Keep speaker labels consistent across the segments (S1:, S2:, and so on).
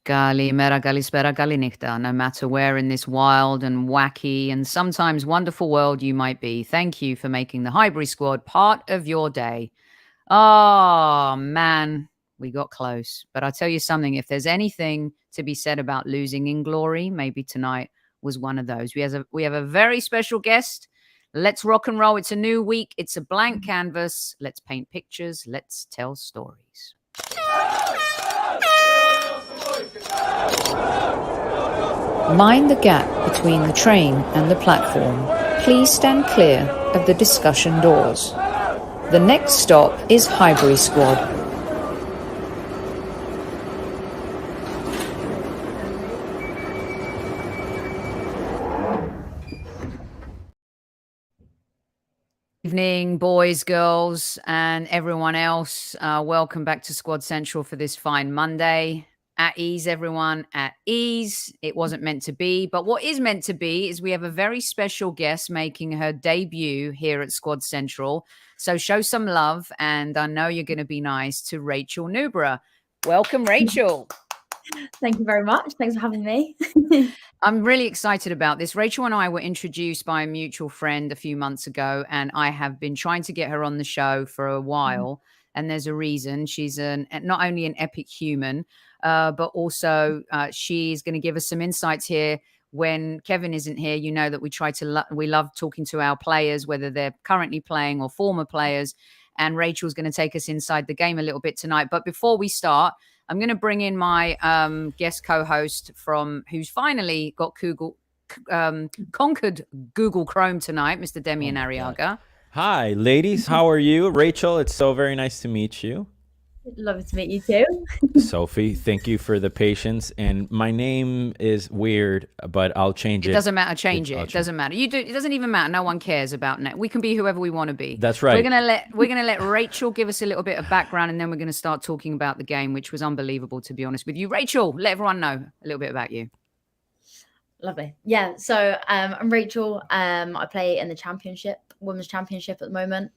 S1: Kalimera, kalispera, kalinichta, no matter where in this wild and wacky and sometimes wonderful world you might be. Thank you for making the Highbury Squad part of your day. Oh, man, we got close. But I'll tell you something, if there's anything to be said about losing in glory, maybe tonight was one of those. We have a very special guest. Let's rock and roll. It's a new week. It's a blank canvas. Let's paint pictures. Let's tell stories. Mind the gap between the train and the platform. Please stand clear of the discussion doors. The next stop is Highbury Squad. Evening, boys, girls, and everyone else. Welcome back to Squad Central for this fine Monday. At ease, everyone, at ease. It wasn't meant to be, but what is meant to be is we have a very special guest making her debut here at Squad Central. So show some love, and I know you're going to be nice to Rachel Nubra. Welcome, Rachel.
S2: Thank you very much. Thanks for having me.
S1: I'm really excited about this. Rachel and I were introduced by a mutual friend a few months ago, and I have been trying to get her on the show for a while. And there's a reason. She's not only an epic human, but also she's going to give us some insights here. When Kevin isn't here, you know that we love talking to our players, whether they're currently playing or former players. And Rachel's going to take us inside the game a little bit tonight. But before we start, I'm going to bring in my guest co-host who's finally got conquered Google Chrome tonight, Mr. Demian Arriaga.
S3: Hi, ladies. How are you? Rachel, it's so very nice to meet you.
S2: Love to meet you too.
S3: Sophie, thank you for the patience. And my name is weird, but I'll change it.
S1: It doesn't matter. Change it. It doesn't matter. It doesn't even matter. No one cares about net. We can be whoever we want to be.
S3: That's right.
S1: We're gonna let Rachel give us a little bit of background, and then we're gonna start talking about the game, which was unbelievable, to be honest with you. Rachel, let everyone know a little bit about you.
S2: Lovely. Yeah. So I'm Rachel. I play in the championship, women's championship at the moment.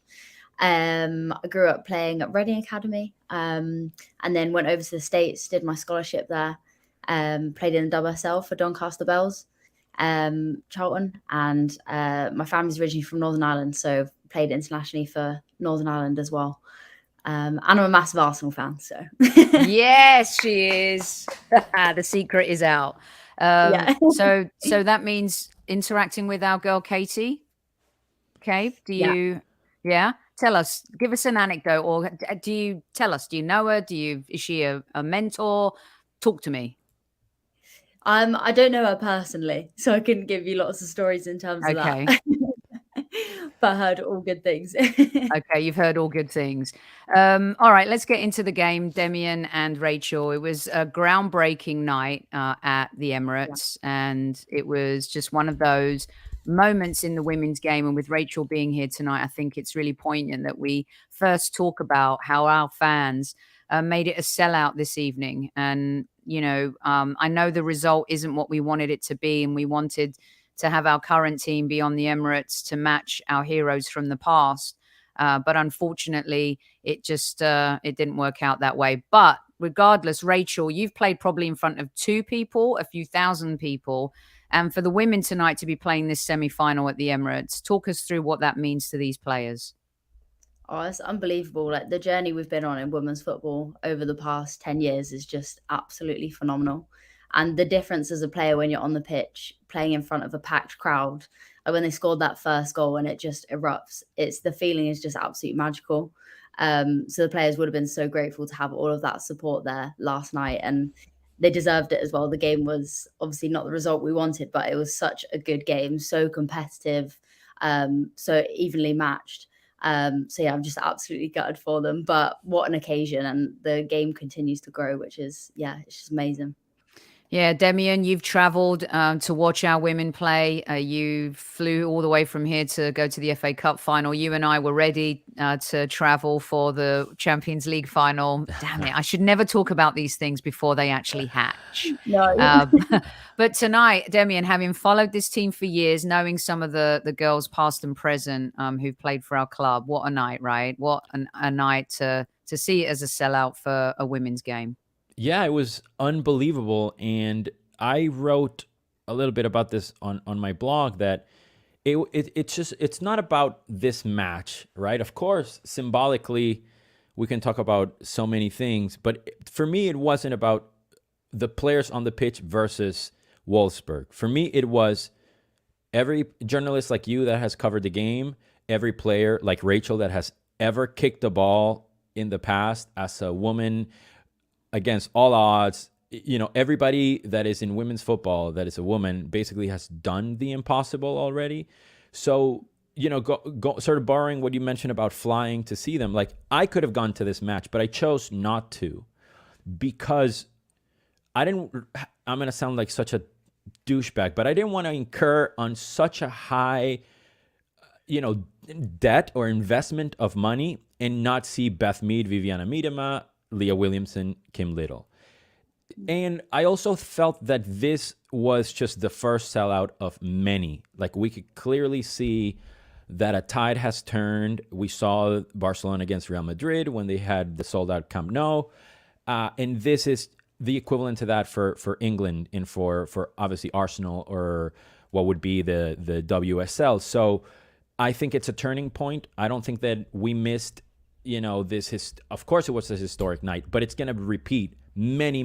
S2: I grew up playing at Reading Academy, and then went over to the States, did my scholarship there, played in the WSL for Doncaster Bells, Charlton, and my family's originally from Northern Ireland, so played internationally for Northern Ireland as well. And I'm a massive Arsenal fan, so.
S1: Yes, she is. The secret is out.
S2: Yeah.
S1: So that means interacting with our girl Katie. Okay, yeah? Tell us, give us an anecdote, or do you know her? Is she a mentor? Talk to me.
S2: I don't know her personally, so I couldn't give you lots of stories in terms of that. But I heard all good things.
S1: Okay, you've heard all good things. All right, let's get into the game, Demian and Rachel. It was a groundbreaking night at the Emirates, and it was just one of those moments in the women's game. And with Rachel being here tonight, I think it's really poignant that we first talk about how our fans made it a sellout this evening. And, I know the result isn't what we wanted it to be, and we wanted to have our current team be on the Emirates to match our heroes from the past. But unfortunately, it didn't work out that way. But regardless, Rachel, you've played probably in front of two people, a few thousand people. And for the women tonight to be playing this semi-final at the Emirates, talk us through what that means to these players.
S2: Oh, it's unbelievable. Like, the journey we've been on in women's football over the past 10 years is just absolutely phenomenal. And the difference as a player when you're on the pitch, playing in front of a packed crowd, like when they scored that first goal and it just erupts, the feeling is just absolutely magical. So the players would have been so grateful to have all of that support there last night, and they deserved it as well. The game was obviously not the result we wanted, but it was such a good game, so competitive, so evenly matched. So yeah, I'm just absolutely gutted for them, but what an occasion. And the game continues to grow, which is, it's just amazing.
S1: Yeah, Demian, you've traveled to watch our women play. You flew all the way from here to go to the FA Cup final. You and I were ready to travel for the Champions League final. Damn it, I should never talk about these things before they actually hatch.
S2: No.
S1: But tonight, Demian, having followed this team for years, knowing some of the girls past and present who've played for our club, what a night, right? What a night to see it as a sellout for a women's game.
S3: Yeah, it was unbelievable. And I wrote a little bit about this on my blog, that it's not about this match, right? Of course, symbolically, we can talk about so many things, but for me, it wasn't about the players on the pitch versus Wolfsburg. For me, it was every journalist like you that has covered the game, every player like Rachel that has ever kicked the ball in the past as a woman against all odds. You know, everybody that is in women's football that is a woman basically has done the impossible already. So, you know, go sort of borrowing what you mentioned about flying to see them. Like, I could have gone to this match, but I chose not to because I'm going to sound like such a douchebag, but I didn't want to incur on such a high, debt or investment of money and not see Beth Mead, Viviana Miedema, Leah Williamson, Kim Little. And I also felt that this was just the first sellout of many. Like, we could clearly see that a tide has turned. We saw Barcelona against Real Madrid when they had the sold-out Camp Nou. And this is the equivalent to that for England and for obviously Arsenal, or what would be the WSL. So I think it's a turning point. I don't think that we missed, of course it was a historic night, but it's going to repeat many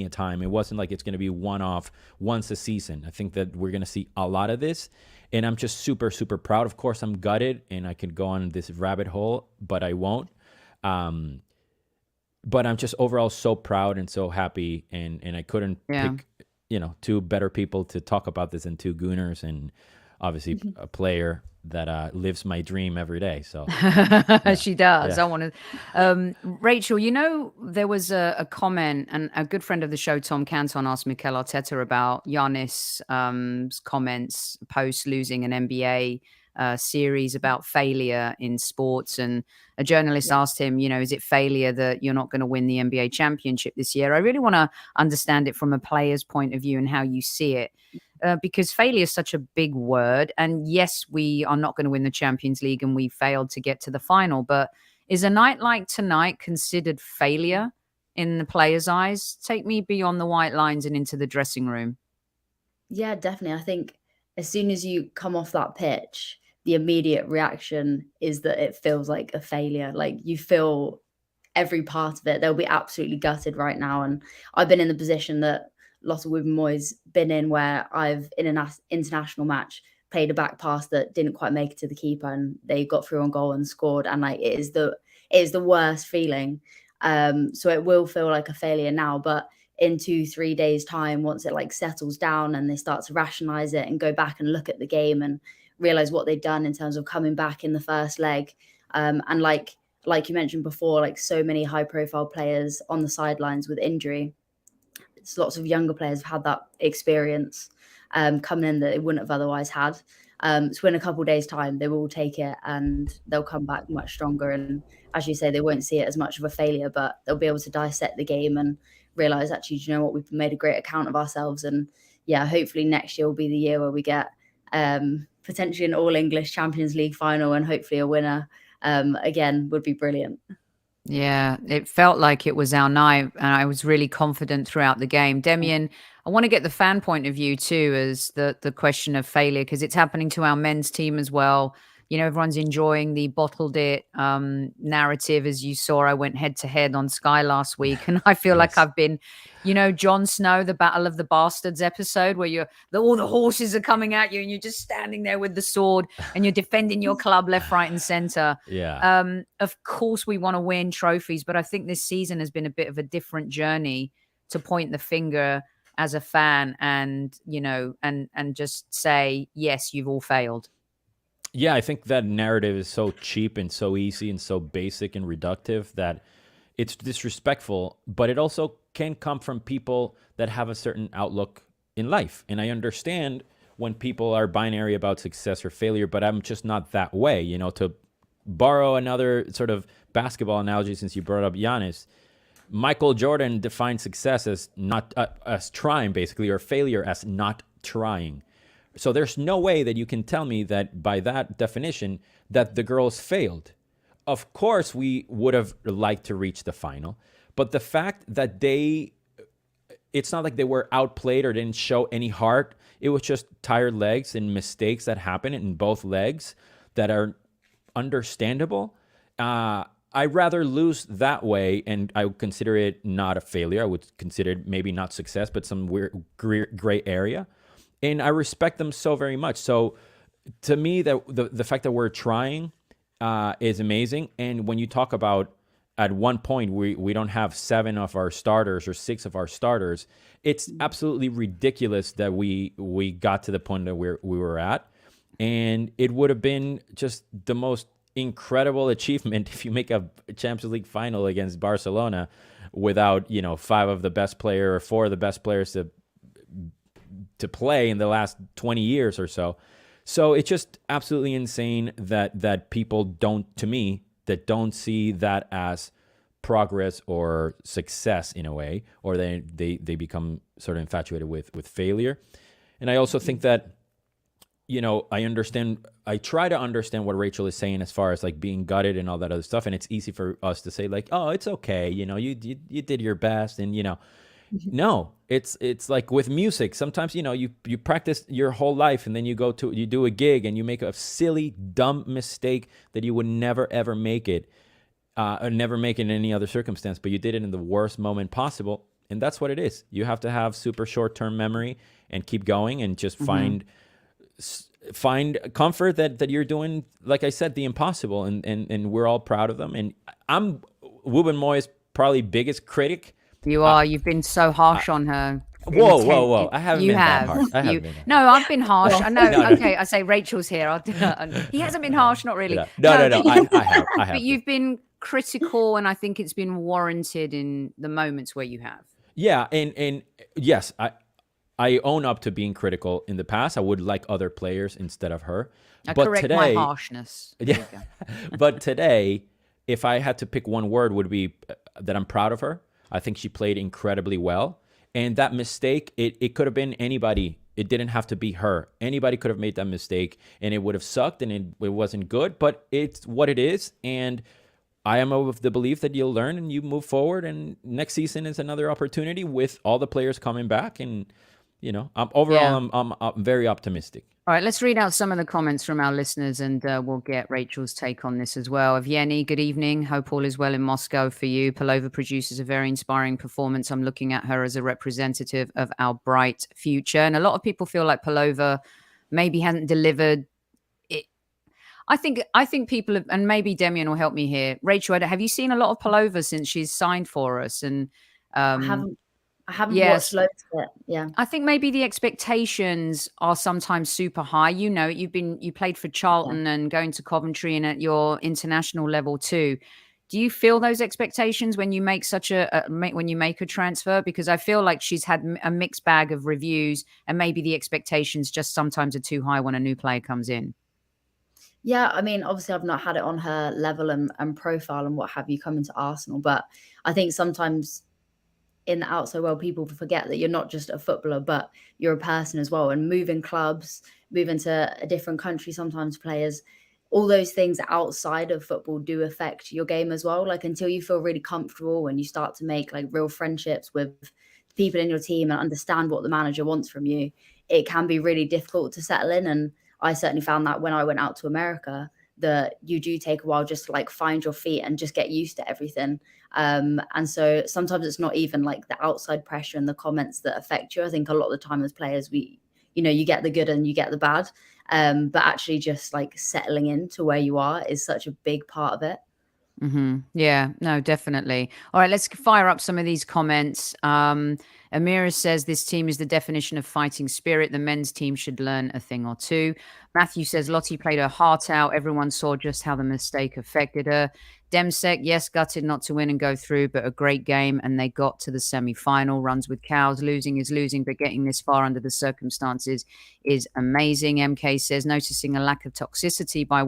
S3: a time. It wasn't like it's going to be one-off once a season. I think that we're going to see a lot of this, and I'm just super proud. Of course, I'm gutted, and I could go on this rabbit hole, but I won't. But I'm just overall so proud and so happy, and I couldn't pick, two better people to talk about this than two Gooners, and obviously a player that lives my dream every day. So
S1: she does.
S3: Yeah.
S1: I want to, Rachel, there was a comment, and a good friend of the show, Tom Canton, asked Mikel Arteta about Giannis' comments post losing an NBA series about failure in sports. And a journalist asked him, is it failure that you're not going to win the NBA championship this year? I really want to understand it from a player's point of view and how you see it. Because failure is such a big word. And yes, we are not going to win the Champions League and we failed to get to the final. But is a night like tonight considered failure in the players' eyes? Take me beyond the white lines and into the dressing room.
S2: Yeah, definitely. I think as soon as you come off that pitch, the immediate reaction is that it feels like a failure. Like, you feel every part of it. They'll be absolutely gutted right now. And I've been in the position that Lotte Wubben-Moy's been in, where I've, in an international match, played a back pass that didn't quite make it to the keeper, and they got through on goal and scored. And like, it is the worst feeling. So it will feel like a failure now, but in 2-3 days time, once it like settles down and they start to rationalize it and go back and look at the game and realize what they've done in terms of coming back in the first leg. And like you mentioned before, like, so many high profile players on the sidelines with injury. Lots of younger players have had that experience coming in that they wouldn't have otherwise had. So in a couple of days' time, they will take it and they'll come back much stronger. And as you say, they won't see it as much of a failure, but they'll be able to dissect the game and realize, actually, do you know what, we've made a great account of ourselves. And yeah, hopefully next year will be the year where we get potentially an all English Champions League final, and hopefully a winner again would be brilliant.
S1: Yeah, it felt like it was our night, and I was really confident throughout the game. Demian, I want to get the fan point of view too, as the question of failure, because it's happening to our men's team as well. Everyone's enjoying the bottled it narrative. As you saw, I went head to head on Sky last week, and I feel like I've been, Jon Snow, the Battle of the Bastards episode, where all the horses are coming at you and you're just standing there with the sword and you're defending your club left, right, and center.
S3: Yeah.
S1: Of course, we want to win trophies, but I think this season has been a bit of a different journey to point the finger as a fan and, and just say, yes, you've all failed.
S3: Yeah, I think that narrative is so cheap and so easy and so basic and reductive that it's disrespectful, but it also can come from people that have a certain outlook in life. And I understand when people are binary about success or failure, but I'm just not that way. To borrow another sort of basketball analogy, since you brought up Giannis, Michael Jordan defined success as not as trying, basically, or failure as not trying. So there's no way that you can tell me that by that definition that the girls failed. of course, we would have liked to reach the final, but the fact that it's not like they were outplayed or didn't show any heart. It was just tired legs and mistakes that happened in both legs that are understandable. I'd rather lose that way, and I would consider it not a failure. I would consider it maybe not success, but some weird gray area. And I respect them so very much. So to me, the fact that we're trying is amazing. And when you talk about at one point we don't have 7 of our starters or 6 of our starters, it's absolutely ridiculous that we got to the point that we were at. And it would have been just the most incredible achievement if you make a Champions League final against Barcelona without 5 of the best player or 4 of the best players to play in the last 20 years or so. So it's just absolutely insane that people don't see that as progress or success in a way, or they become sort of infatuated with failure. And I also think that, I try to understand what Rachel is saying as far as like being gutted and all that other stuff. And it's easy for us to say like, oh, it's okay. You did your best. And, no, it's like with music. Sometimes, you practice your whole life and then you do a gig and you make a silly, dumb mistake that you would never, ever make it, or never make it in any other circumstance, but you did it in the worst moment possible. And that's what it is. You have to have super short-term memory and keep going and just find comfort that you're doing, like I said, the impossible. And we're all proud of them. And I'm Ruben Moyes' probably biggest critic.
S1: You are. You've been so harsh on her.
S3: Whoa. I haven't been that harsh.
S1: No, I've been harsh. I know. Okay, I say Rachel's here. He hasn't been harsh, not really.
S3: No. I have.
S1: But you've been critical, and I think it's been warranted in the moments where you have.
S3: Yeah, and yes, I own up to being critical in the past. I would like other players instead of her.
S1: But correct today, my harshness.
S3: Yeah. But today, if I had to pick one word, would be that I'm proud of her. I think she played incredibly well. And that mistake, it could have been anybody. It didn't have to be her. Anybody could have made that mistake, and it would have sucked, and it wasn't good. But it's what it is, and I am of the belief that you'll learn and you move forward, and next season is another opportunity with all the players coming back. And, I'm very optimistic.
S1: All right, let's read out some of the comments from our listeners, and we'll get Rachel's take on this as well. Evgeny, good evening. Hope all is well in Moscow for you. Palova produces a very inspiring performance. I'm looking at her as a representative of our bright future. And a lot of people feel like Palova maybe hasn't delivered it. I think people have, and maybe Demian will help me here. Rachel, have you seen a lot of Palova since she's signed for us? And
S2: I haven't watched loads of it. Yeah.
S1: I think maybe the expectations are sometimes super high. You played for Charlton and going to Coventry and at your international level too. Do you feel those expectations when you make when you make a transfer? Because I feel like she's had a mixed bag of reviews, and maybe the expectations just sometimes are too high when a new player comes in.
S2: Yeah, I mean, obviously I've not had it on her level and profile and what have you coming to Arsenal, but I think sometimes in the outside world, people forget that you're not just a footballer, but you're a person as well. And moving clubs, moving to a different country, sometimes players, all those things outside of football do affect your game as well. Like until you feel really comfortable and you start to make like real friendships with people in your team and understand what the manager wants from you, it can be really difficult to settle in. And I certainly found that when I went out to America, that you do take a while just to like find your feet and just get used to everything. And so sometimes it's not even like the outside pressure and the comments that affect you. I think a lot of the time as players, you get the good and you get the bad. But actually just like settling into where you are is such a big part of it.
S1: Mm-hmm. Yeah, no, definitely. All right, let's fire up some of these comments. Amira says this team is the definition of fighting spirit. The men's team should learn a thing or two. Matthew says Lottie played her heart out. Everyone saw just how the mistake affected her. Demsek, yes, gutted not to win and go through, but a great game, and they got to the semi-final. Runs with cows. Losing is losing, but getting this far under the circumstances is amazing. MK says noticing a lack of toxicity by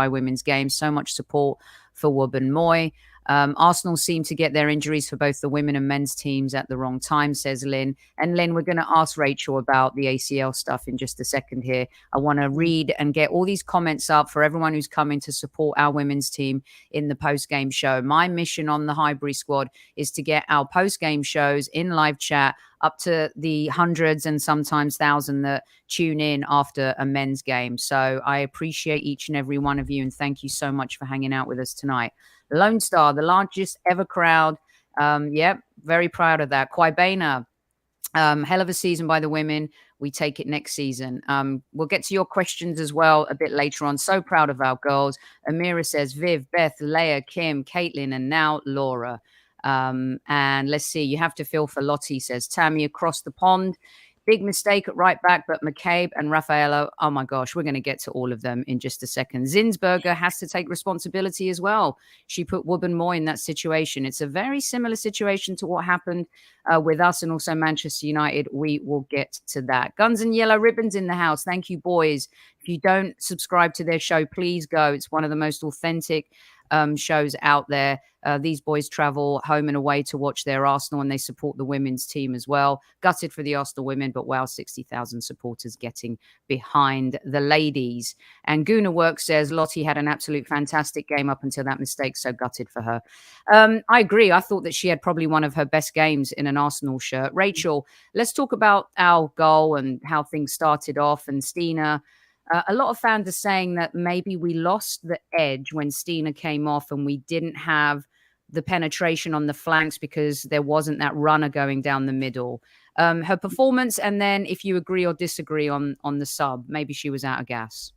S1: women's games. So much support for Wob and Moy. Arsenal seem to get their injuries for both the women and men's teams at the wrong time, says Lynn. And Lynn, we're going to ask Rachel about the ACL stuff in just a second here. I want to read and get all these comments up for everyone who's coming to support our women's team in the post-game show. My mission on the Highbury Squad is to get our post-game shows in live chat up to the hundreds and sometimes thousands that tune in after a men's game. So I appreciate each and every one of you, and thank you so much for hanging out with us tonight. Lone Star, the largest ever crowd. Yep, very proud of that. Quibena, hell of a season by the women. We take it next season. We'll get to your questions as well a bit later on. So proud of our girls. Amira says, Viv, Beth, Leah, Kim, Caitlin, and now Laura. And let's see, you have to feel for Lottie, says Tammy across the pond. Big mistake at right back, but McCabe and Raffaello, oh my gosh, we're going to get to all of them in just a second. Zinsberger has to take responsibility as well. She put Wubben Moy in that situation. It's a very similar situation to what happened with us and also Manchester United. We will get to that. Guns and Yellow Ribbons in the house. Thank you, boys. If you don't subscribe to their show, please go. It's one of the most authentic shows out there. These boys travel home and away to watch their Arsenal, and they support the women's team as well. Gutted for the Arsenal women, but wow, 60,000 supporters getting behind the ladies. And Guna Work says Lottie had an absolute fantastic game up until that mistake, so gutted for her. I agree. I thought that she had probably one of her best games in an Arsenal shirt. Rachel, let's talk about our goal and how things started off. And Stina, a lot of fans are saying that maybe we lost the edge when Stina came off and we didn't have the penetration on the flanks because there wasn't that runner going down the middle. Her performance, and then if you agree or disagree on the sub, maybe she was out of gas.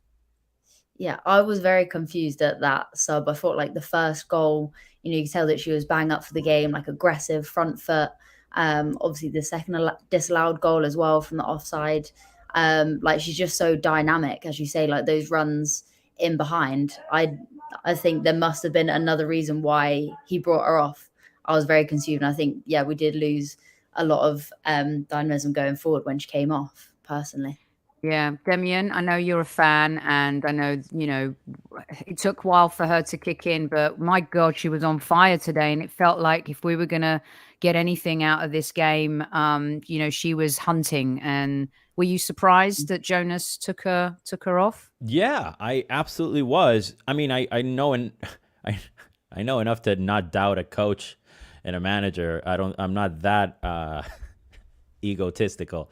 S2: Yeah, I was very confused at that sub. I thought like the first goal, you could tell that she was bang up for the game, like aggressive front foot. Obviously the second disallowed goal as well from the offside. Like she's just so dynamic, as you say, like those runs in behind. I think there must have been another reason why he brought her off. I was very confused. And I think, yeah, we did lose a lot of dynamism going forward when she came off, personally.
S1: Yeah, Demian, I know you're a fan, and I know, it took a while for her to kick in, but my God, she was on fire today. And it felt like if we were going to get anything out of this game, she was hunting. And were you surprised that Jonas took her off?
S3: Yeah, I absolutely was. I mean, I know I know enough to not doubt a coach and a manager. I'm not that egotistical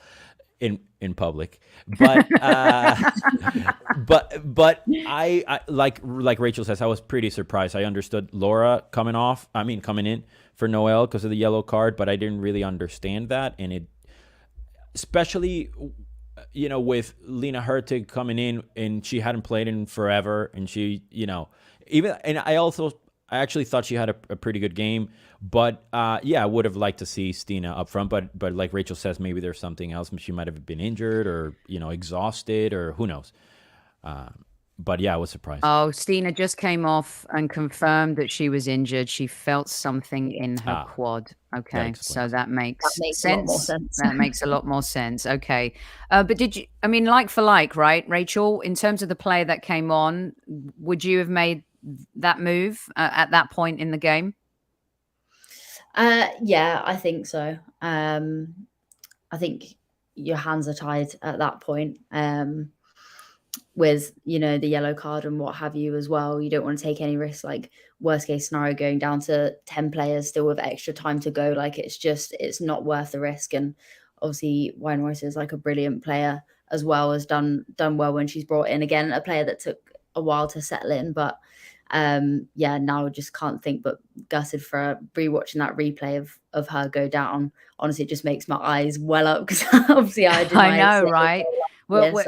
S3: in public, but but I like Rachel says, I was pretty surprised. I understood Laura coming in for Noelle because of the yellow card, but I didn't really understand that. And it, especially, with Lena Hurtig coming in, and she hadn't played in forever, and she, I actually thought she had a pretty good game, but I would have liked to see Stina up front, but like Rachel says, maybe there's something else. She might have been injured or, exhausted, or who knows. But yeah, I was surprised.
S1: Oh, Stina just came off and confirmed that she was injured. She felt something in her quad. Okay, so that makes sense. That makes a lot more sense. Okay. But like for like, right, Rachel, in terms of the player that came on, would you have made that move at that point in the game?
S2: Yeah, I think so. I think your hands are tied at that point. With the yellow card and what have you as well. You don't want to take any risks, like worst case scenario going down to 10 players still with extra time to go. Like it's not worth the risk. And obviously Weinreuther is like a brilliant player as well, has done well when she's brought in. Again, a player that took a while to settle in, but now I just can't think but gutted for rewatching that replay of her go down. Honestly, it just makes my eyes well up because obviously I
S1: know, right? Well, it's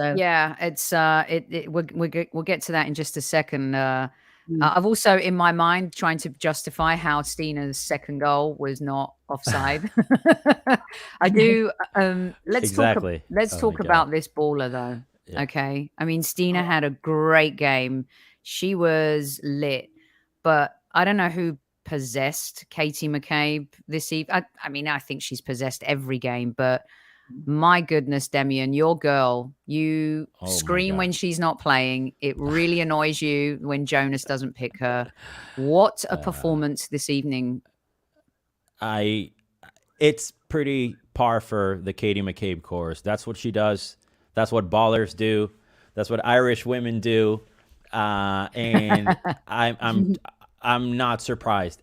S1: we'll get to that in just a second. I've also in my mind trying to justify how Stina's second goal was not offside. I do. Let's talk about this baller though. Yeah. Okay, I mean Stina had a great game. She was lit, but I don't know who possessed Katie McCabe this evening. I mean, I think she's possessed every game, but My goodness, Demian, your girl, you
S3: Oh my
S1: scream when
S3: God.
S1: she's not playing. It really annoys you when Jonas doesn't pick her. What a performance this evening.
S3: It's pretty par for the Katie McCabe course. That's what she does. That's what ballers do. That's what Irish women do. And I'm not surprised.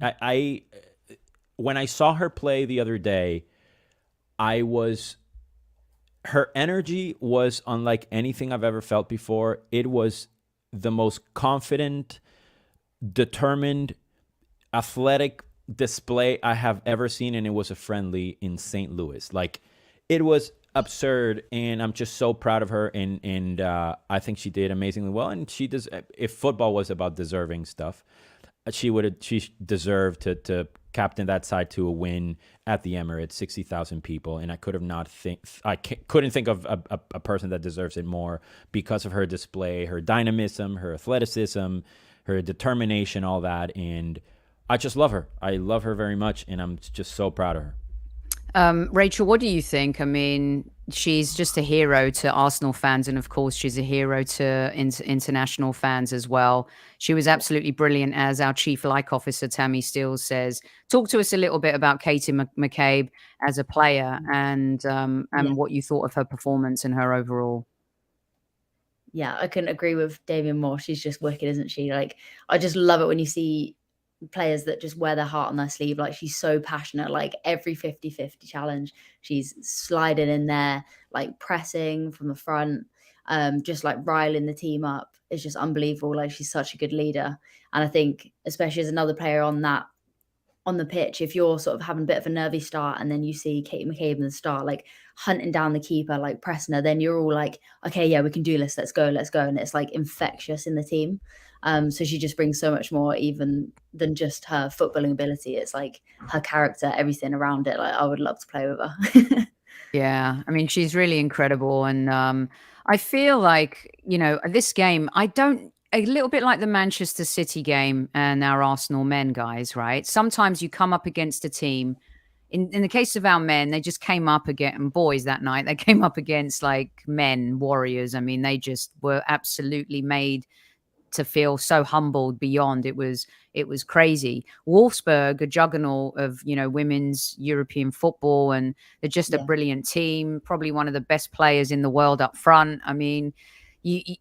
S3: When I saw her play the other day, her energy was unlike anything I've ever felt before. It was the most confident, determined, athletic display I have ever seen, and it was a friendly in St. Louis. Like, it was absurd, and I'm just so proud of her, and I think she did amazingly well. And she does. If football was about deserving stuff, she deserved to captain that side to a win at the Emirates, 60,000 people, and I couldn't think of a person that deserves it more because of her display, her dynamism, her athleticism, her determination, all that. And I just love her. I love her very much, and I'm just so proud of her.
S1: Rachel, what do you think? I mean, she's just a hero to Arsenal fans, and of course, she's a hero to international fans as well. She was absolutely brilliant, as our chief like officer Tammy Steele says. Talk to us a little bit about Katie McCabe as a player, and what you thought of her performance and her overall.
S2: Yeah, I couldn't agree with Damien more. She's just wicked, isn't she? Like, I just love it when you see players that just wear their heart on their sleeve. Like, she's so passionate. Like, every 50-50 challenge, she's sliding in there, like pressing from the front, just like riling the team up. It's just unbelievable. Like, she's such a good leader. And I think, especially as another player on the pitch, if you're sort of having a bit of a nervy start and then you see Katie McCabe in the start, like hunting down the keeper, like pressing her, then you're all like, okay, yeah, we can do this. Let's go. And it's like infectious in the team. So she just brings so much more even than just her footballing ability. It's like her character, everything around it. Like, I would love to play with her.
S1: Yeah, I mean, she's really incredible. And I feel like, this game, a little bit like the Manchester City game and our Arsenal men, guys, right? Sometimes you come up against a team. In the case of our men, they just came up against, and boys that night, they came up against like men, warriors. I mean, they just were absolutely made to feel so humbled beyond. It was crazy. Wolfsburg, a juggernaut of women's European football, and they're just a brilliant team, probably one of the best players in the world up front. I mean,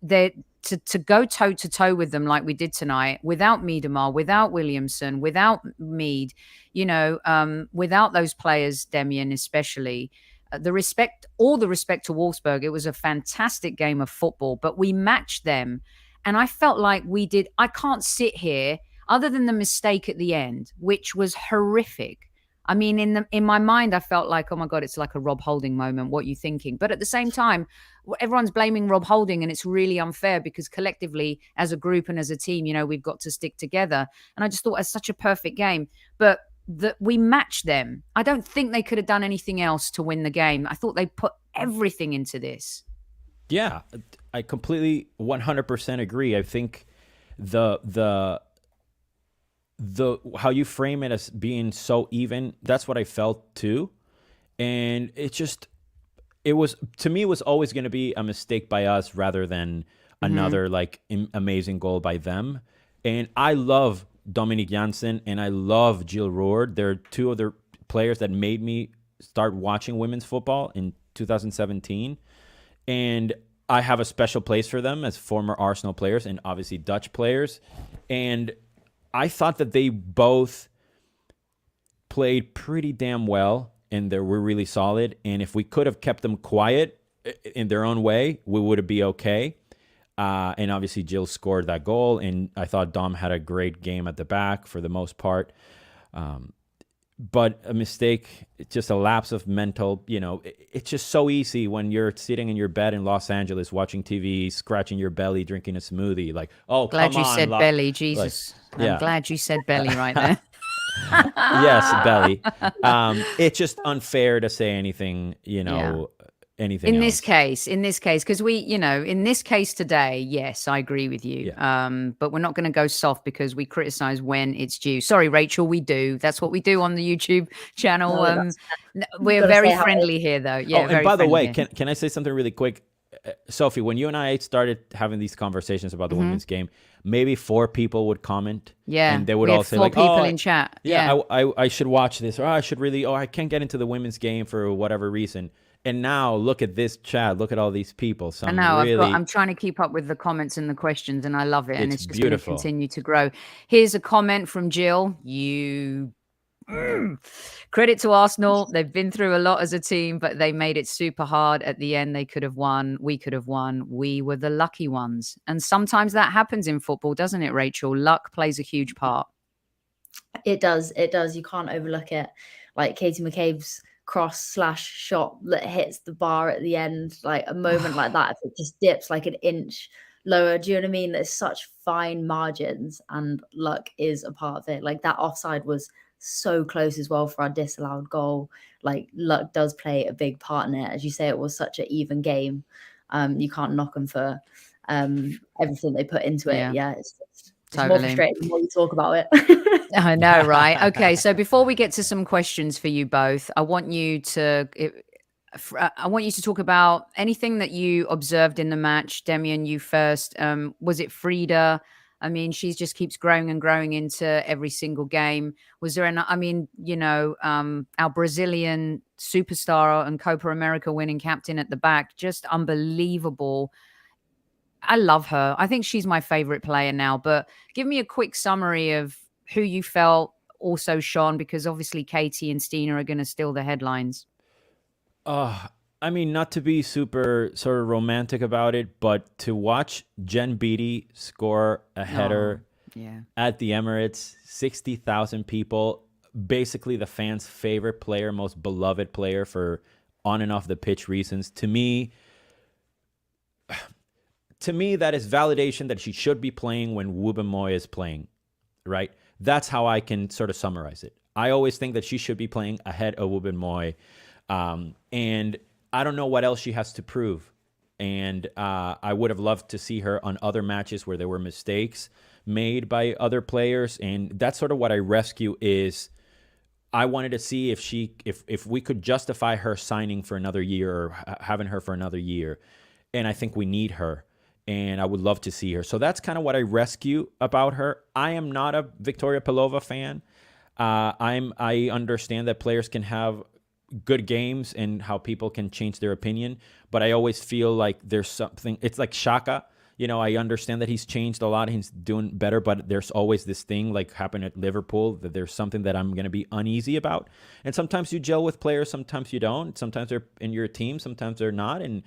S1: they're to go toe to toe with them like we did tonight, without Miedemar, without Williamson, without Mead, without those players, Demian especially. All the respect to Wolfsburg. It was a fantastic game of football, but we matched them. And I felt like we did. I can't sit here, other than the mistake at the end, which was horrific. I mean, in my mind, I felt like, oh my God, it's like a Rob Holding moment. What are you thinking? But at the same time, everyone's blaming Rob Holding, and it's really unfair because collectively, as a group and as a team, we've got to stick together. And I just thought it's such a perfect game. But we matched them. I don't think they could have done anything else to win the game. I thought they put everything into this.
S3: Yeah, I completely 100% agree. I think the how you frame it as being so even, that's what I felt too. And it was, to me, it was always going to be a mistake by us rather than another like amazing goal by them. And I love Dominique Janssen and I love Jill Roord. They're two of the players that made me start watching women's football in 2017. And I have a special place for them as former Arsenal players and obviously Dutch players. And I thought that they both played pretty damn well and they were really solid. And if we could have kept them quiet in their own way, we would be okay. And obviously Jill scored that goal. And I thought Dom had a great game at the back for the most part. But a mistake, it's just a lapse of mental, it's just so easy when you're sitting in your bed in Los Angeles watching TV, scratching your belly, drinking a smoothie. Like, oh,
S1: glad
S3: come on.
S1: You said belly, Jesus. Like, yeah. I'm glad you said belly right there.
S3: Yes, belly. It's just unfair to say anything, anything
S1: In
S3: else.
S1: this case, because in this case today, yes, I agree with you.
S3: Yeah.
S1: But we're not going to go soft because we criticize when it's due. Sorry, Rachel, we do. That's what we do on the YouTube channel.
S2: No, that's
S1: We're
S2: gotta
S1: very
S2: say how it is.
S1: friendly here, though.
S3: Oh,
S1: Yeah,
S3: and
S1: very
S3: by the
S1: friendly
S3: way,
S1: here.
S3: can I say something really quick? Sophie, when you and I started having these conversations about the women's game, maybe 4 people would comment.
S1: Yeah,
S3: And they would
S1: we
S3: all
S1: had
S3: say
S1: 4
S3: like,
S1: people
S3: oh,
S1: in chat.
S3: yeah, I should watch this, or I should really, I can't get into the women's game for whatever reason. And now look at this chat, look at all these people. So
S1: I know I'm trying to keep up with the comments and the questions, and I love it. And it's just going to
S3: beautiful.
S1: continue to grow. Here's a comment from Jill. Credit to Arsenal. They've been through a lot as a team, but they made it super hard at the end. They could have won. We could have won. We were the lucky ones. And sometimes that happens in football, doesn't it, Rachel? Luck plays a huge part.
S2: It does. It does. You can't overlook it. Like Katie McCabe's cross/shot that hits the bar at the end, like a moment like that, if it just dips like an inch lower, do you know what I mean? There's such fine margins, and luck is a part of it. Like that offside was so close as well for our disallowed goal. Like luck does play a big part in it. As you say, it was such an even game. You can't knock them for everything they put into it. Yeah, it's more frustrating the more you talk about it.
S1: I know, right? Okay, so before we get to some questions for you both, I want you to talk about anything that you observed in the match. Demian, you first. Was it Frida? I mean, she just keeps growing and growing into every single game. Was there our Brazilian superstar and Copa America winning captain at the back, just unbelievable. I love her. I think she's my favorite player now, but give me a quick summary of who you felt also shone, because obviously Katie and Stina are going to steal the headlines.
S3: I mean, not to be super sort of romantic about it, but to watch Jen Beattie score a header at the Emirates, 60,000 people, basically the fans' favorite player, most beloved player for on and off the pitch reasons. To me, that is validation that she should be playing when Wubben-Moy is playing, right? That's how I can sort of summarize it. I always think that she should be playing ahead of Wubben-Moy. And I don't know what else she has to prove. And I would have loved to see her on other matches where there were mistakes made by other players. And that's sort of what I rescue is I wanted to see if we could justify her signing for another year or having her for another year. And I think we need her. And I would love to see her. So that's kind of what I rescue about her. I am not a Victoria Pelova fan. I understand that players can have good games and how people can change their opinion, but I always feel like there's something. It's like Xhaka. I understand that he's changed a lot. He's doing better, but there's always this thing like happened at Liverpool that there's something that I'm going to be uneasy about. And sometimes you gel with players, sometimes you don't. Sometimes they're in your team, sometimes they're not. And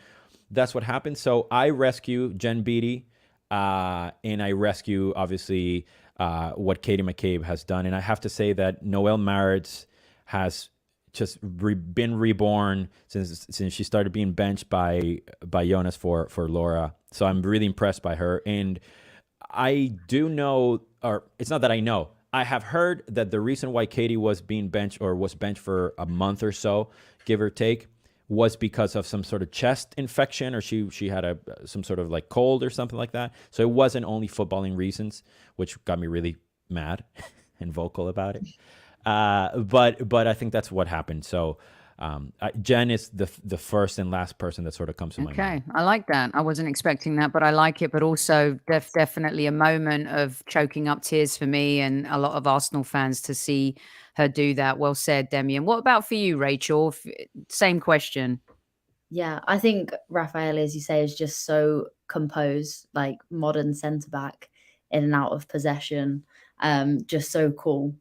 S3: that's what happens. So I rescue Jen Beattie, and I rescue, obviously, what Katie McCabe has done. And I have to say that Noelle Maritz has just been reborn since she started being benched by Jonas for Laura. So I'm really impressed by her. And I do know, or it's not that I know, I have heard that the reason why Katie was being benched or was benched for a month or so, give or take, was because of some sort of chest infection, or she had some sort of like cold or something like that. So it wasn't only footballing reasons, which got me really mad and vocal about it. But I think that's what happened. So Jen is the first and last person that sort of comes to my mind.
S1: Okay, I like that. I wasn't expecting that, but I like it. But also definitely a moment of choking up tears for me and a lot of Arsenal fans to see her do that. Well said, Demian. What about for you, Rachel? Same question.
S2: Yeah, I think Rafael, as you say, is just so composed, like modern centre back in and out of possession. Just so cool.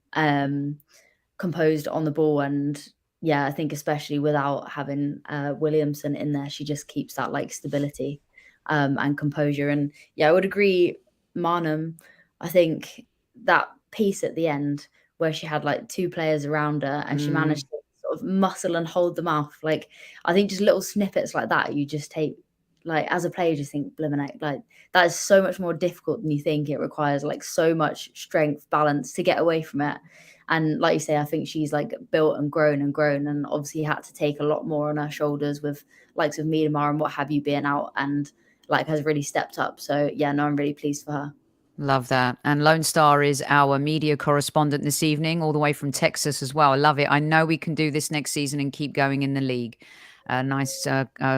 S2: Composed on the ball, and yeah, I think especially without having Williamson in there, she just keeps that like stability and composure. And yeah, I would agree, Marnham. I think that piece at the end where she had like 2 players around her and she managed to sort of muscle and hold them off. Like I think just little snippets like that, you just take, like as a player, you just think, blimmin', like that is so much more difficult than you think. It requires like so much strength, balance to get away from it. And like you say, I think she's like built and grown and obviously had to take a lot more on her shoulders with likes of Miedemar and what have you being out, and like has really stepped up. So yeah, no, I'm really pleased for her.
S1: Love that. And Lone Star is our media correspondent this evening, all the way from Texas as well. I love it. I know we can do this next season and keep going in the league. Nice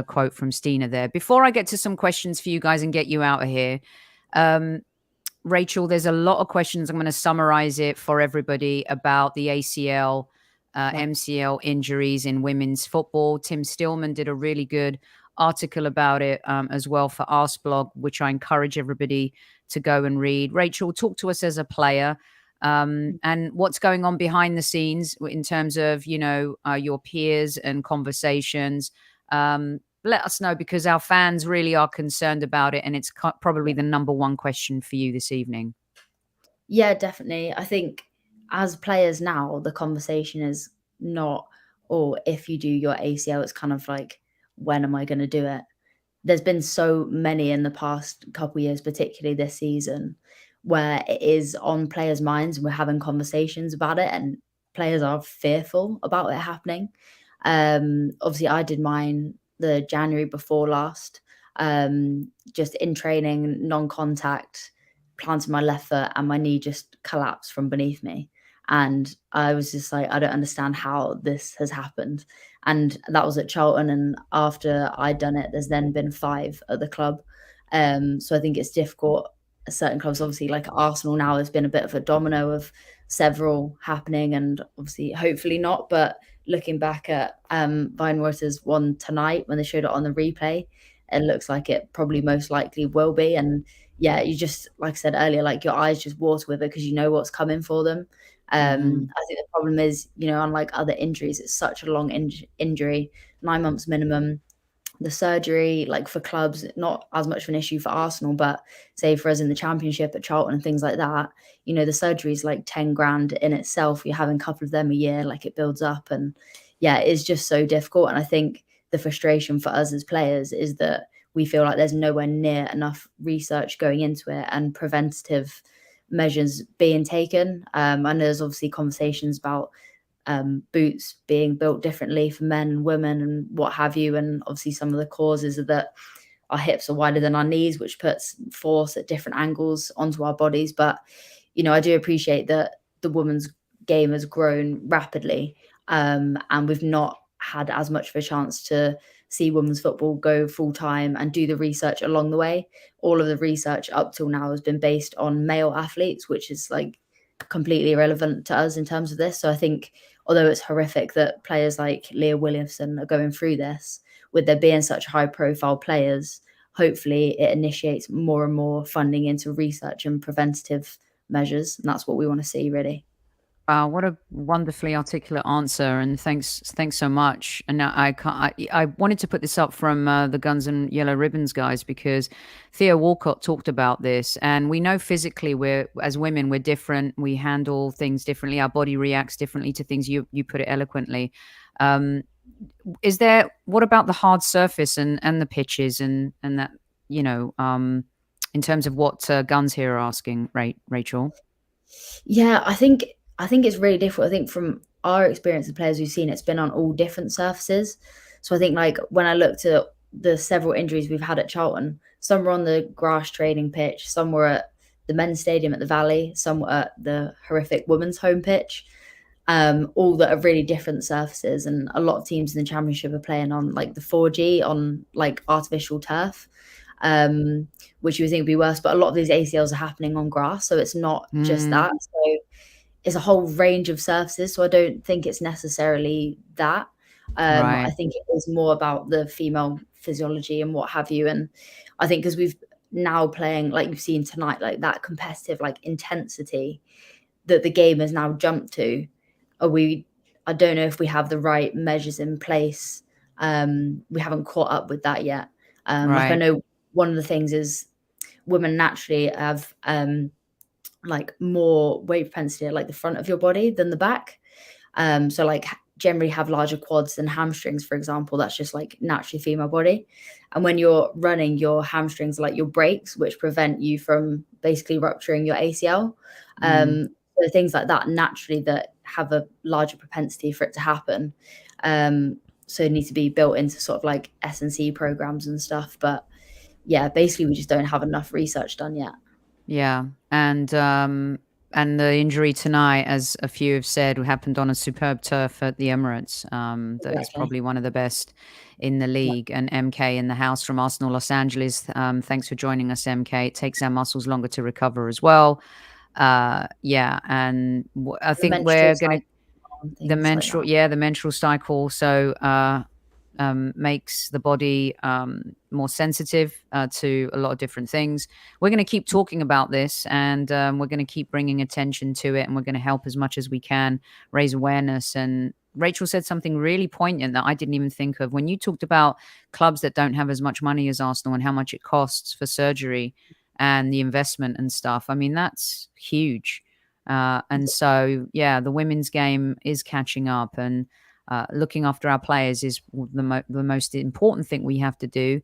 S1: quote from Stina there. Before I get to some questions for you guys and get you out of here, Rachel, there's a lot of questions. I'm going to summarize it for everybody about the ACL, MCL injuries in women's football. Tim Stillman did a really good article about it as well for Arsblog, which I encourage everybody to go and read. Rachel, talk to us as a player and what's going on behind the scenes in terms of, your peers and conversations. Let us know, because our fans really are concerned about it, and it's probably the number one question for you this evening.
S2: Yeah, definitely. I think as players now, the conversation is not, or if you do your ACL, it's kind of like, when am I going to do it? There's been so many in the past couple of years, particularly this season, where it is on players' minds and we're having conversations about it, and players are fearful about it happening. Obviously, I did mine the January before last, just in training, non-contact, planted my left foot and my knee just collapsed from beneath me. And I was just like, I don't understand how this has happened. And that was at Charlton. And after I'd done it, there's then been 5 at the club. So I think it's difficult. Certain clubs, obviously, like Arsenal now, has been a bit of a domino of several happening, and obviously, hopefully not. But looking back at Vinewater's one tonight, when they showed it on the replay, it looks like it probably most likely will be. And yeah, you just, like I said earlier, like your eyes just water with it because you know what's coming for them. I think the problem is, unlike other injuries, it's such a long injury, 9 months minimum. The surgery, like for clubs, not as much of an issue for Arsenal, but say for us in the Championship at Charlton and things like that, the surgery is like 10 grand in itself. You're having a couple of them a year, like it builds up. And yeah, it's just so difficult. And I think the frustration for us as players is that we feel like there's nowhere near enough research going into it and preventative measures being taken. I know there's obviously conversations about boots being built differently for men and women and what have you. And obviously some of the causes are that our hips are wider than our knees, which puts force at different angles onto our bodies. But, I do appreciate that the women's game has grown rapidly, and we've not had as much of a chance to see women's football go full time and do the research along the way. All of the research up till now has been based on male athletes, which is like completely irrelevant to us in terms of this. So I think, although it's horrific that players like Leah Williamson are going through this, with there being such high profile players, hopefully it initiates more and more funding into research and preventative measures. And that's what we want to see, really.
S1: Wow, what a wonderfully articulate answer, and thanks so much. And now I wanted to put this up from the Guns and Yellow Ribbons guys, because Theo Walcott talked about this, and we know physically as women we're different. We handle things differently. Our body reacts differently to things. You put it eloquently. What about the hard surface and the pitches and that, in terms of what Guns here are asking, right, Rachel?
S2: Yeah, I think it's really difficult. I think from our experience of players we've seen, it's been on all different surfaces. So I think, like, when I looked at the several injuries we've had at Charlton, some were on the grass training pitch, some were at the men's stadium at the Valley, some were at the horrific women's home pitch, all that are really different surfaces. And a lot of teams in the Championship are playing on like the 4G on like artificial turf, which you would think would be worse. But a lot of these ACLs are happening on grass, so it's not just that. So it's a whole range of surfaces. So I don't think it's necessarily that.
S1: Right.
S2: I think it is more about the female physiology and what have you. And I think because we've now playing, like you've seen tonight, like that competitive, like intensity that the game has now jumped to, I don't know if we have the right measures in place. We haven't caught up with that yet. Like I know one of the things is women naturally have like more weight propensity at like the front of your body than the back. So like generally have larger quads than hamstrings, for example. That's just like naturally female body. And when you're running, your hamstrings are like your brakes, which prevent you from basically rupturing your ACL. So things like that naturally that have a larger propensity for it to happen. So it needs to be built into sort of like S&C programs and stuff. But yeah, basically we just don't have enough research done yet.
S1: Yeah. And the injury tonight, as a few have said, happened on a superb turf at the Emirates. That is probably one of the best in the league. And MK in the house from Arsenal Los Angeles. Thanks for joining us, MK. It takes our muscles longer to recover as well. Yeah. And I think we're going to the menstrual cycle also makes the body more sensitive to a lot of different things. We're going to keep talking about this, and we're going to keep bringing attention to it, and we're going to help as much as we can raise awareness. And Rachel said something really poignant that I didn't even think of. When you talked about clubs that don't have as much money as Arsenal and how much it costs for surgery and the investment and stuff, I mean, that's huge. And so, yeah, the women's game is catching up, and looking after our players is the most important thing we have to do.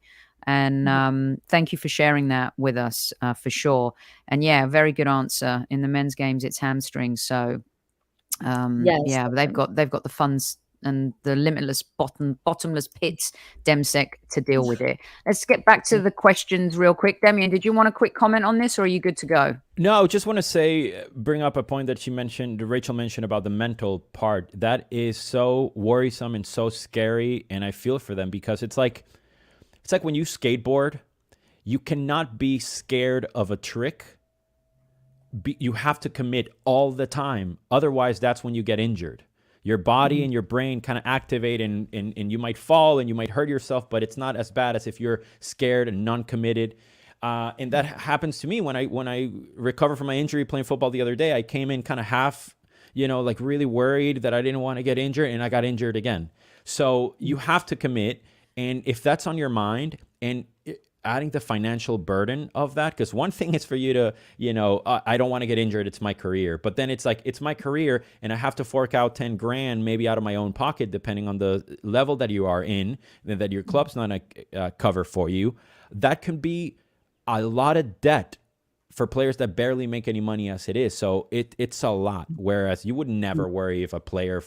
S1: And thank you for sharing that with us, for sure. And yeah, very good answer. In the men's games, it's hamstrings. So yeah, they've got the funds and the limitless bottomless pits, Demsek, to deal with it. Let's get back to the questions real quick. Demian, did you want a quick comment on this, or are you good to go?
S3: No, just want to bring up a point that Rachel mentioned about the mental part. That is so worrisome and so scary, and I feel for them, because it's like when you skateboard, you cannot be scared of a trick. You have to commit all the time. Otherwise, that's when you get injured. Your body and your brain kind of activate, and you might fall and you might hurt yourself, but it's not as bad as if you're scared and non-committed. And that happens to me when I recovered from my injury playing football the other day. I came in kind of half, like really worried that I didn't want to get injured, and I got injured again. So you have to commit. And if that's on your mind, and adding the financial burden of that, because one thing is for you to, I don't want to get injured, it's my career. But then it's like, it's my career, and I have to fork out 10 grand maybe out of my own pocket, depending on the level that you are in, that your club's not a cover for you. That can be a lot of debt for players that barely make any money as it is. So it's a lot. Whereas you would never worry if a player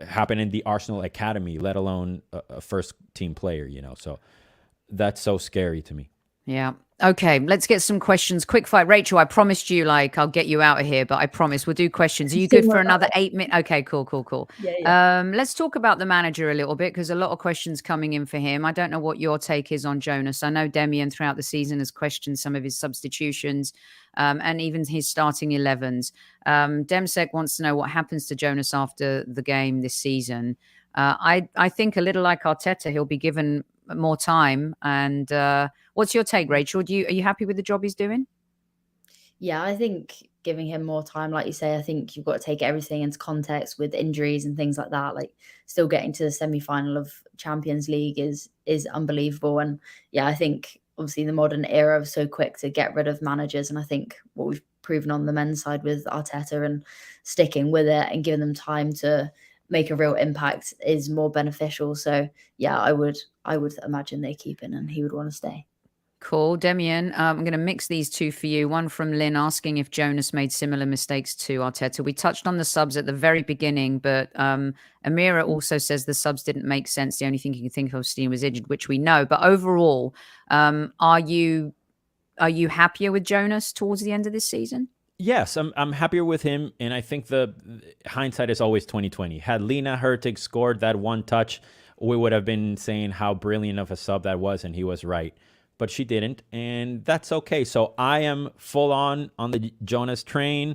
S3: happened in the Arsenal academy, let alone a first team player, so that's so scary to me.
S1: Yeah. Okay, let's get some questions. Quick fire. Rachel, I promised you, I'll get you out of here, but I promise we'll do questions. Are you good for another 8 minutes? Okay, cool.
S2: Yeah.
S1: Let's talk about the manager a little bit, because a lot of questions coming in for him. I don't know what your take is on Jonas. I know Demian throughout the season has questioned some of his substitutions, and even his starting 11s. Demsek wants to know what happens to Jonas after the game this season. I think a little like Arteta, he'll be given more time. And what's your take, Rachel? Are you happy with the job he's doing?
S2: Yeah, I think giving him more time, like you say, I think you've got to take everything into context with injuries and things like that. Like, still getting to the semi-final of Champions League is unbelievable. And yeah, I think obviously the modern era is so quick to get rid of managers. And I think what we've proven on the men's side with Arteta and sticking with it and giving them time to make a real impact is more beneficial. So yeah, I would imagine they keep him, and he would want to stay.
S1: Cool. Demian, I'm going to mix these two for you. One from Lynn asking if Jonas made similar mistakes to Arteta. We touched on the subs at the very beginning, but Amira also says the subs didn't make sense. The only thing you can think of, Steen was injured, which we know. But overall, are you happier with Jonas towards the end of this season?
S3: Yes, I'm happier with him, and I think the hindsight is always 20/20. Had Lena Hurtig scored that one touch, we would have been saying how brilliant of a sub that was, and he was right. But she didn't, and that's okay. So I am full on the Jonas train.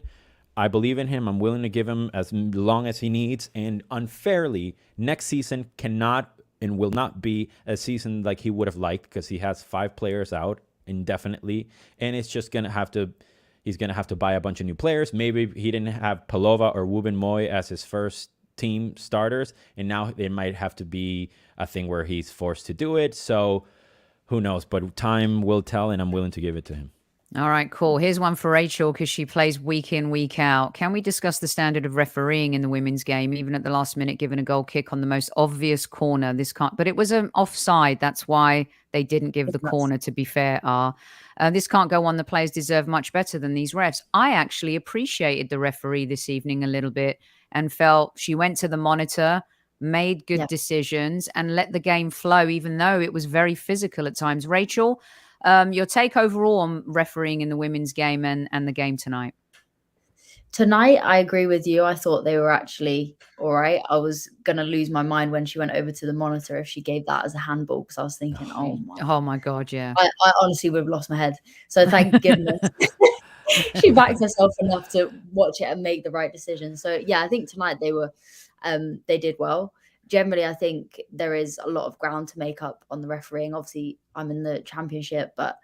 S3: I believe in him. I'm willing to give him as long as he needs. And unfairly, next season cannot and will not be a season like he would have liked, because he has 5 players out indefinitely, and it's just going to have to... He's going to have to buy a bunch of new players. Maybe he didn't have Palova or Wubin Moy as his first team starters, and now it might have to be a thing where he's forced to do it. So who knows? But time will tell, and I'm willing to give it to him.
S1: All right, cool. Here's one for Rachel, because she plays week in, week out. Can we discuss the standard of refereeing in the women's game, even at the last minute, given a goal kick on the most obvious corner? But it was an offside. That's why they didn't give the corner, to be fair. This can't go on. The players deserve much better than these refs. I actually appreciated the referee this evening a little bit. and felt she went to the monitor, made good decisions, and let the game flow, even though it was very physical at times. Rachel, your take overall on refereeing in the women's game and the game tonight?
S2: Tonight, I agree with you. I thought they were actually all right. I was going to lose my mind when she went over to the monitor if she gave that as a handball, because I was thinking,
S1: oh my God, yeah.
S2: I honestly would have lost my head. So thank goodness she backed herself enough to watch it and make the right decision. So yeah, I think tonight they did well. Generally, I think there is a lot of ground to make up on the refereeing. Obviously, I'm in the championship, but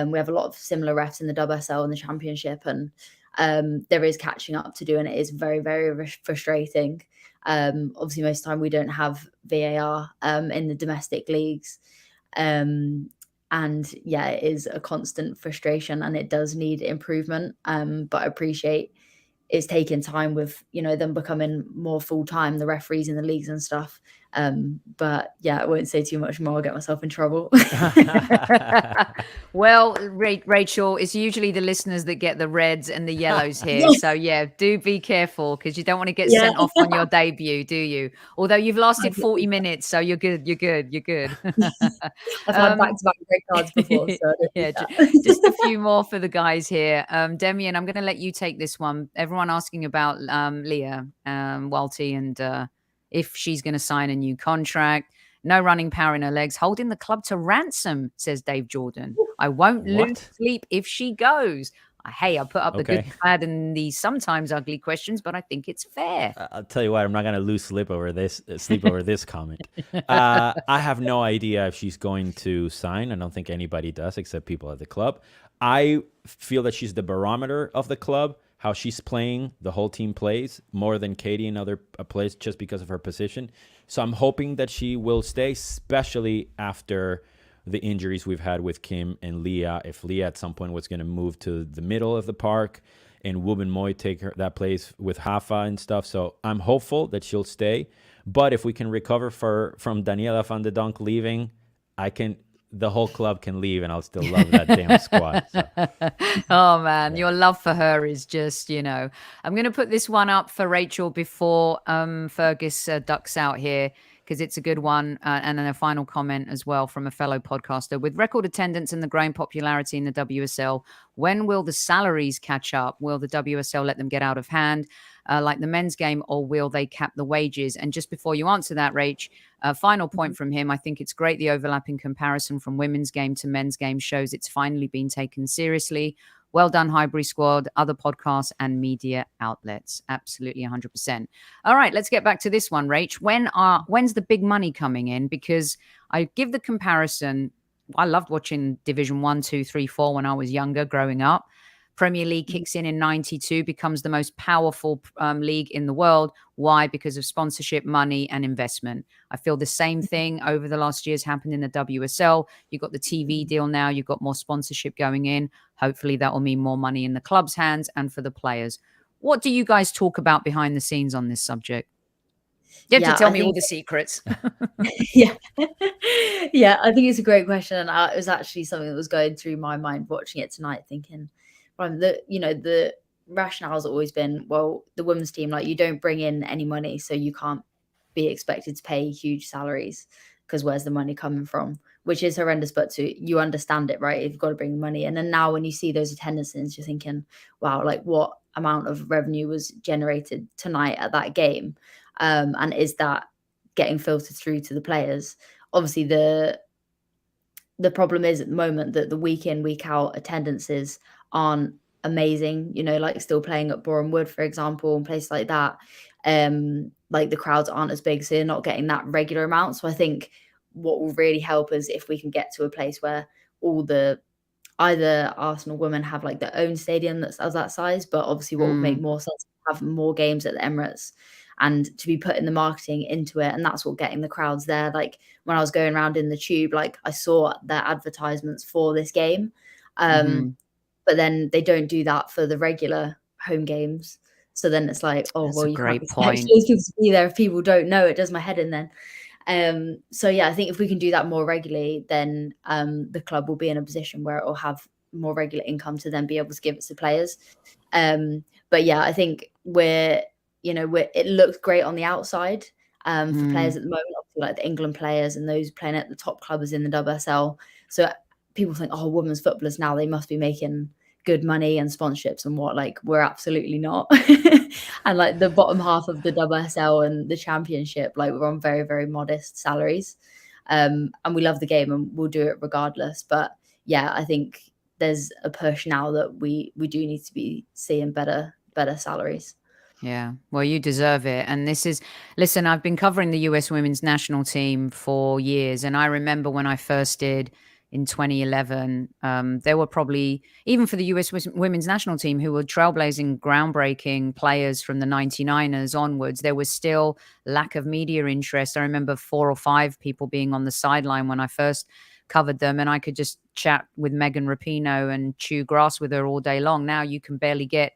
S2: we have a lot of similar refs in the WSL and the championship, and there is catching up to do, and it is very, very frustrating. Obviously, most of the time we don't have VAR in the domestic leagues. And yeah, it is a constant frustration and it does need improvement. But I appreciate it's taking time with, them becoming more full-time, the referees in the leagues and stuff. But yeah, I won't say too much more. I'll get myself in trouble.
S1: Well, Rachel, it's usually the listeners that get the reds and the yellows here. So yeah, do be careful, because you don't want to get sent off on your debut, do you? Although you've lasted 40 minutes, so you're good. You're good.
S2: I've had back-to-back red cards before. So
S1: yeah, just a few more for the guys here. Demian, I'm going to let you take this one. Everyone asking about Leah Walty and if she's going to sign a new contract. No running power in her legs, holding the club to ransom, says Dave Jordan. I won't lose sleep if she goes. Hey, I put up the good, bad, and the sometimes ugly questions, but I think it's fair.
S3: I'll tell you what, I'm not going to lose sleep over this comment. I have no idea if she's going to sign. I don't think anybody does except people at the club. I feel that she's the barometer of the club. How she's playing, the whole team plays more than Katie and other plays just because of her position. So I'm hoping that she will stay, especially after the injuries we've had with Kim and Leah. If Leah at some point was going to move to the middle of the park and Woman Moy take that place with Hafa and stuff. So I'm hopeful that she'll stay. But if we can recover from Daniela van de Donk leaving, the whole club can leave and I'll still love that damn squad. So.
S1: Oh, man, your love for her is just, I'm going to put this one up for Rachel before Fergus ducks out here, because it's a good one. And then a final comment as well from a fellow podcaster. With record attendance and the growing popularity in the WSL, when will the salaries catch up? Will the WSL let them get out of hand like the men's game, or will they cap the wages? And just before you answer that, Rach, final point from him. I think it's great the overlapping comparison from women's game to men's game shows it's finally been taken seriously. Well done, Highbury Squad, other podcasts and media outlets. Absolutely 100%. All right, let's get back to this one, Rach. When's the big money coming in? Because I give the comparison. I loved watching Division 1, 2, 3, 4 when I was younger, growing up. Premier League kicks in 92, becomes the most powerful league in the world. Why? Because of sponsorship, money, and investment. I feel the same thing over the last years happened in the WSL. You've got the TV deal now. You've got more sponsorship going in. Hopefully that will mean more money in the club's hands and for the players. What do you guys talk about behind the scenes on this subject? You have to tell me all the secrets.
S2: Yeah. Yeah, I think it's a great question. And it was actually something that was going through my mind watching it tonight, thinking, the rationale has always been, well, the women's team, like, you don't bring in any money, so you can't be expected to pay huge salaries, because where's the money coming from? Which is horrendous, but you understand it, right? You've got to bring money. And then now when you see those attendances, you're thinking, wow, like, what amount of revenue was generated tonight at that game? And is that getting filtered through to the players? Obviously, the problem is at the moment that the week in, week out attendances aren't amazing, like still playing at Boreham Wood, for example, and places like that. Like the crowds aren't as big, so you're not getting that regular amount. So I think what will really help is if we can get to a place where either Arsenal women have like their own stadium that's of that size, but obviously what would make more sense is have more games at the Emirates and to be putting the marketing into it. And that's what getting the crowds there. Like when I was going around in the tube, like I saw their advertisements for this game. But then they don't do that for the regular home games. So then it's like, you can't expect those people to be there if people don't know. It does my head in then. So yeah, I think if we can do that more regularly, then the club will be in a position where it will have more regular income to then be able to give it to players. But yeah, I think we're it looks great on the outside for players
S1: Mm.
S2: at the moment, obviously, like the England players and those playing at the top clubs in the WSL. So people think, oh, women's footballers now, they must be making good money and sponsorships and what. Like, we're absolutely not. And like the bottom half of the WSL and the championship, like, we're on very, very modest salaries. And we love the game and we'll do it regardless. But yeah, I think there's a push now that we do need to be seeing better salaries.
S1: Yeah, well, you deserve it. And listen, I've been covering the US women's national team for years. And I remember when I first did in 2011, there were probably, even for the US women's national team, who were trailblazing, groundbreaking players from the 99ers onwards, there was still lack of media interest. I remember 4 or 5 people being on the sideline when I first covered them, and I could just chat with Megan Rapinoe and chew grass with her all day long. Now you can barely get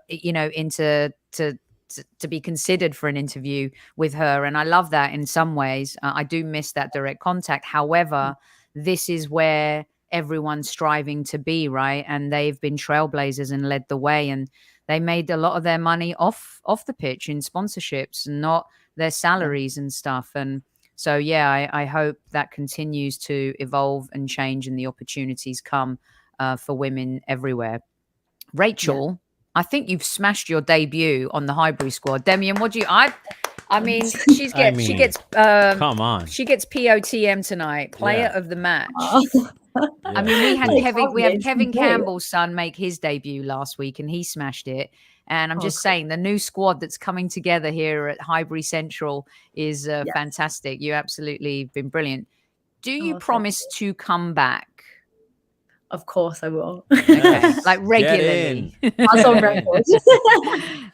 S1: into to be considered for an interview with her. And I love that in some ways. I do miss that direct contact. However, this is where everyone's striving to be, right? And they've been trailblazers and led the way. And they made a lot of their money off the pitch in sponsorships and not their salaries and stuff. And so, yeah, I hope that continues to evolve and change and the opportunities come for women everywhere. Rachel, I think you've smashed your debut on the Highbury Squad. Demian, what do you? I mean, she gets
S3: come on.
S1: She gets POTM tonight, Player of the Match.
S2: Oh.
S1: I mean, we have Kevin Campbell's son make his debut last week, and he smashed it. And I'm just saying, the new squad that's coming together here at Highbury Central is fantastic. You absolutely been brilliant. Do you promise to come back?
S2: Of course I will.
S1: Okay, like regularly.
S2: That's on record.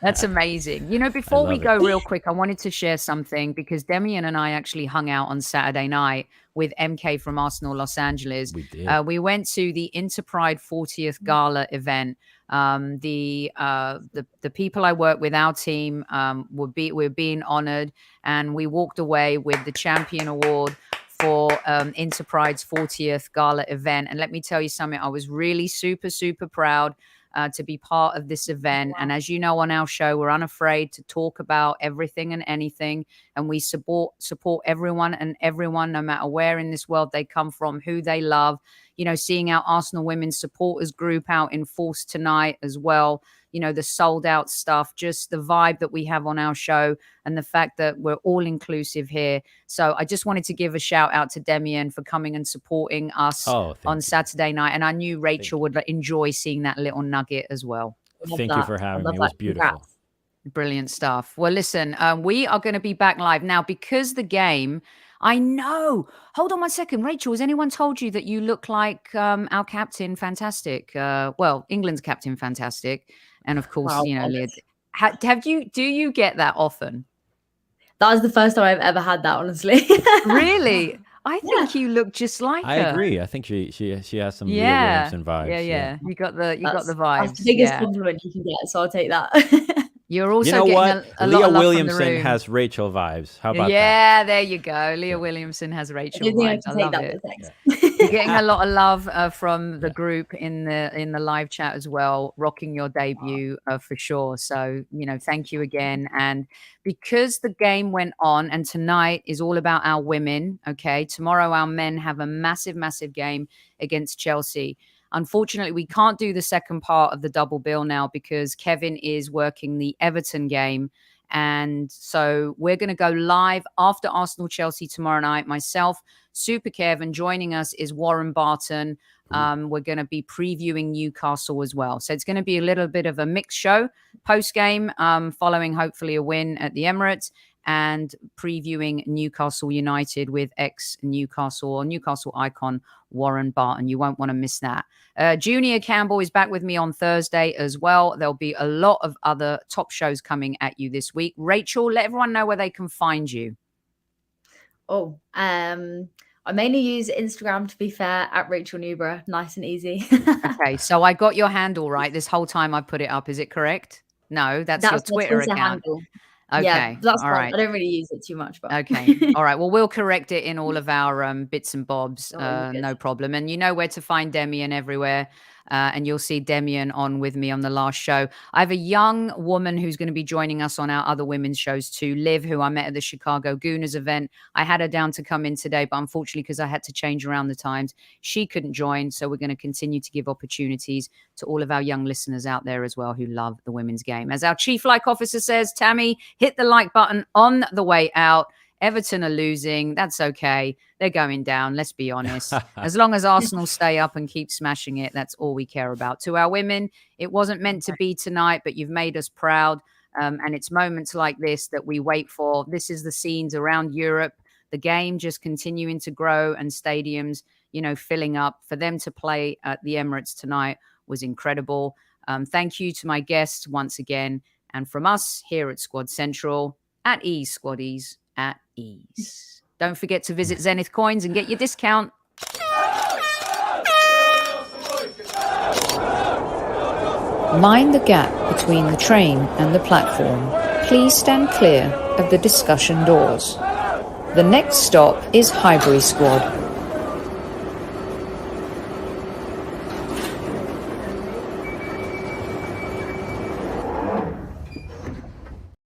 S1: That's amazing. Before we go real quick, I wanted to share something because Demian and I actually hung out on Saturday night with MK from Arsenal Los Angeles.
S3: We did.
S1: We went to the Interpride 40th Gala event. The people I work with, our team, we're being honored, and we walked away with the Champion Award for Interpride's 40th Gala event. And let me tell you something, I was really super, super proud to be part of this event. Wow. And as you know, on our show, we're unafraid to talk about everything and anything. And we support everyone and everyone, no matter where in this world they come from, who they love. Seeing our Arsenal Women's Supporters group out in force tonight as well. The sold out stuff, just the vibe that we have on our show and the fact that we're all inclusive here. So I just wanted to give a shout out to Demian for coming and supporting us on Saturday night. And I knew Rachel would enjoy seeing that little nugget as well.
S3: Thank you for having me. It was beautiful.
S1: Brilliant stuff. Well, listen, we are going to be back live now because the game... I know. Hold on 1 second. Rachel, has anyone told you that you look like our captain, Fantastic? England's captain, Fantastic. And of course, Leah. Do you get that often?
S2: That was the first time I've ever had that, honestly.
S1: Really? I think you look just like her.
S3: I agree. I think she has some Leah Williamson vibes.
S1: Yeah. You got the vibes.
S2: That's the biggest compliment you can get, so I'll take that.
S1: You're also getting a lot
S3: Leah
S1: of love
S3: Williamson
S1: from the room.
S3: has Rachel vibes. How about that?
S1: Yeah, there you go. Leah Williamson has Rachel vibes. I love it. You're getting a lot of love from the group in the live chat as well, rocking your debut for sure. So, thank you again. And because the game went on and tonight is all about our women, okay? Tomorrow our men have a massive, massive game against Chelsea. Unfortunately, we can't do the second part of the double bill now because Kevin is working the Everton game. And so we're going to go live after Arsenal-Chelsea tomorrow night. Myself, Super Kev, and joining us is Warren Barton. We're going to be previewing Newcastle as well. So it's going to be a little bit of a mixed show post-game, following hopefully a win at the Emirates, and previewing Newcastle United with ex-Newcastle or Newcastle icon Warren Barton. You won't want to miss that. Junior Campbell is back with me on Thursday as well. There'll be a lot of other top shows coming at you this week. Rachel, let everyone know where they can find you.
S2: I mainly use Instagram, to be fair, at Rachel Newborough. Nice and easy.
S1: Okay, so I got your handle right this whole time I put it up. Is it correct? No, that's your Twitter account.
S2: Handle.
S1: Okay.
S2: Yeah, that's
S1: all
S2: right. I don't really use it too much, but
S1: okay. All right. Well, we'll correct it in all of our bits and bobs. No problem. And you know where to find Demi and everywhere. and you'll see Demian on with me on the last show. I have a young woman who's going to be joining us on our other women's shows too, Liv, who I met at the Chicago Gooners event. I had her down to come in today, but unfortunately, because I had to change around the times, she couldn't join. So we're going to continue to give opportunities to all of our young listeners out there as well who love the women's game. As our chief like officer says, Tammy, hit the like button on the way out. Everton are losing. That's okay. They're going down. Let's be honest. As long as Arsenal stay up and keep smashing it, that's all we care about. To our women, it wasn't meant to be tonight, but you've made us proud. And it's moments like this that we wait for. This is the scenes around Europe. The game just continuing to grow and stadiums, filling up. For them to play at the Emirates tonight was incredible. Thank you to my guests once again. And from us here at Squad Central, at ease, Squaddies. At ease. Don't forget to visit Zenith Coins and get your discount.
S4: Mind the gap between the train and the platform. Please stand clear of the discussion doors. The next stop is Highbury Squad.